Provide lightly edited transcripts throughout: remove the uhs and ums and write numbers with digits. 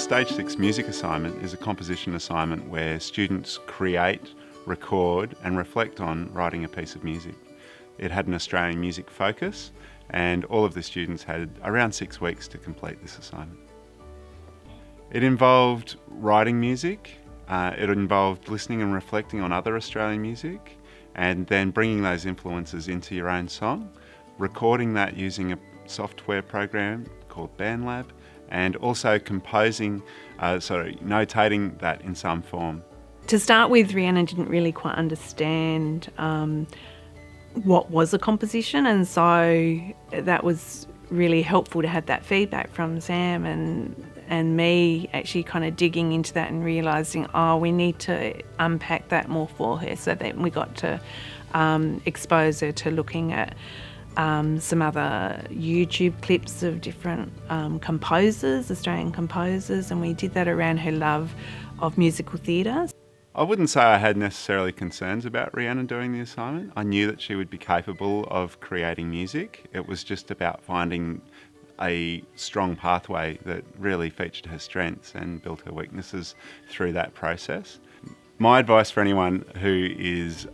Stage 6 music assignment is a composition assignment where students create, record and reflect on writing a piece of music. It had an Australian music focus and all of the students had around 6 weeks to complete this assignment. It involved writing music, it involved listening and reflecting on other Australian music and then bringing those influences into your own song, recording that using a software program called BandLab, and also notating that in some form. To start with, Rhiannon didn't really quite understand what was a composition, and so that was really helpful to have that feedback from Sam and me actually kind of digging into that and realising, we need to unpack that more for her, so that we got to expose her to looking at some other YouTube clips of different composers, Australian composers, and we did that around her love of musical theatre. I wouldn't say I had necessarily concerns about Rhiannon doing the assignment. I knew that she would be capable of creating music. It was just about finding a strong pathway that really featured her strengths and built her weaknesses through that process. My advice for anyone who is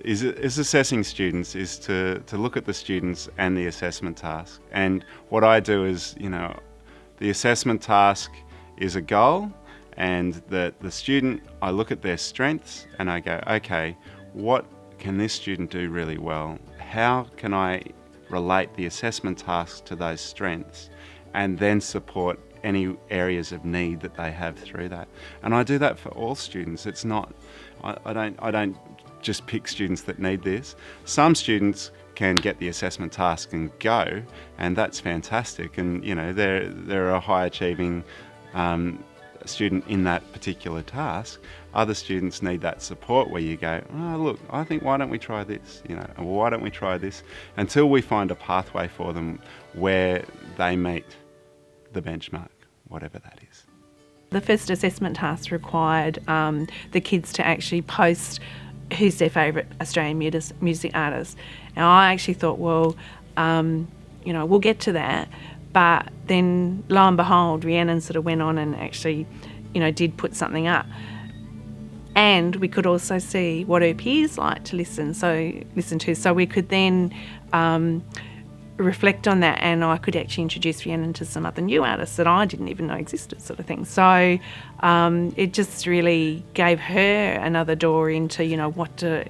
assessing students is to look at the students and the assessment task. And what I do is, the assessment task is a goal, and the student, I look at their strengths and I go, okay, what can this student do really well? How can I relate the assessment tasks to those strengths and then support any areas of need that they have through that? And I do that for all students. It's not, I don't just pick students that need this. Some students can get the assessment task and go, and that's fantastic. And they're a high achieving student in that particular task. Other students need that support where you go, look, I think why don't we try this? Or why don't we try this? Until we find a pathway for them where they meet the benchmark, whatever that is. The first assessment task required the kids to actually post who's their favourite Australian music artist. And I actually thought, we'll get to that. But then, lo and behold, Rhiannon sort of went on and actually, did put something up. And we could also see what her peers like to listen to. So we could then reflect on that, and I could actually introduce Rhiannon to some other new artists that I didn't even know existed, sort of thing. So it just really gave her another door into, what do,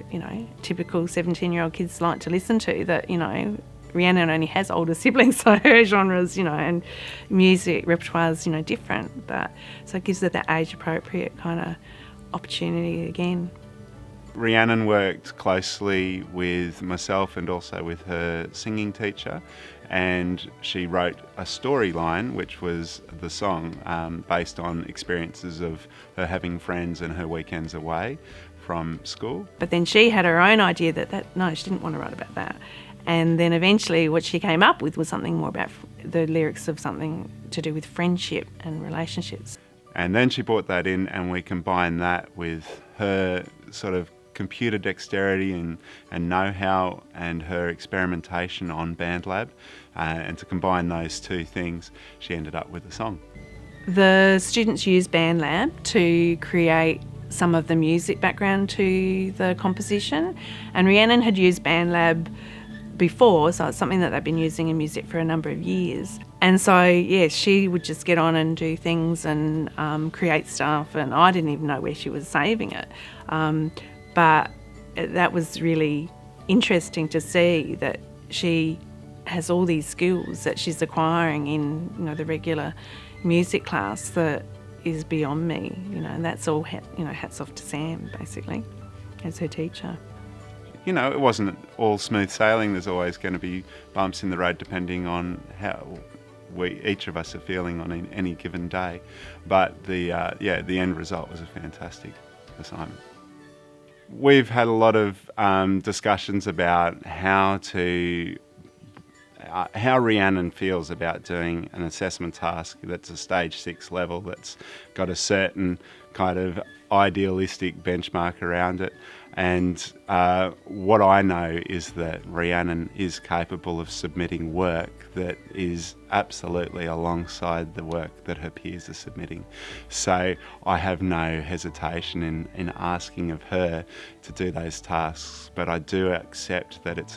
typical 17-year-old kids like to listen to, that, Rhiannon only has older siblings, so her genres, and music repertoire's, different. But so it gives her that age-appropriate kind of opportunity again. Rhiannon worked closely with myself and also with her singing teacher, and she wrote a storyline, which was the song, based on experiences of her having friends and her weekends away from school. But then she had her own idea no, she didn't want to write about that. And then eventually what she came up with was something more about the lyrics of something to do with friendship and relationships. And then she brought that in, and we combined that with her sort of computer dexterity and know-how and her experimentation on BandLab. And to combine those two things, she ended up with a song. The students used BandLab to create some of the music background to the composition. And Rhiannon had used BandLab before, so it's something that they've been using in music for a number of years. And so, yeah, she would just get on and do things and create stuff, and I didn't even know where she was saving it. But that was really interesting to see that she has all these skills that she's acquiring in, the regular music class that is beyond me, and that's all, hats off to Sam, basically, as her teacher. It wasn't all smooth sailing. There's always going to be bumps in the road depending on how each of us are feeling on any given day. But the end result was a fantastic assignment. We've had a lot of discussions about how Rhiannon feels about doing an assessment task that's a stage 6 level, that's got a certain kind of idealistic benchmark around it. And what I know is that Rhiannon is capable of submitting work that is absolutely alongside the work that her peers are submitting. So I have no hesitation in asking of her to do those tasks, but I do accept that it's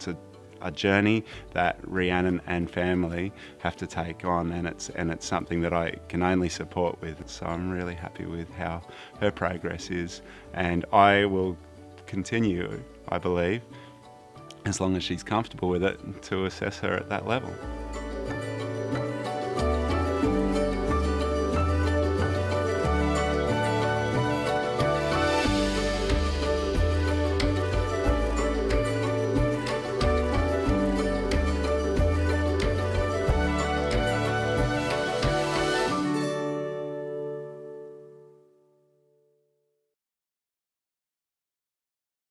a journey that Rhiannon and family have to take on, and it's something that I can only support with. So I'm really happy with how her progress is, and I will continue, I believe, as long as she's comfortable with it, to assess her at that level.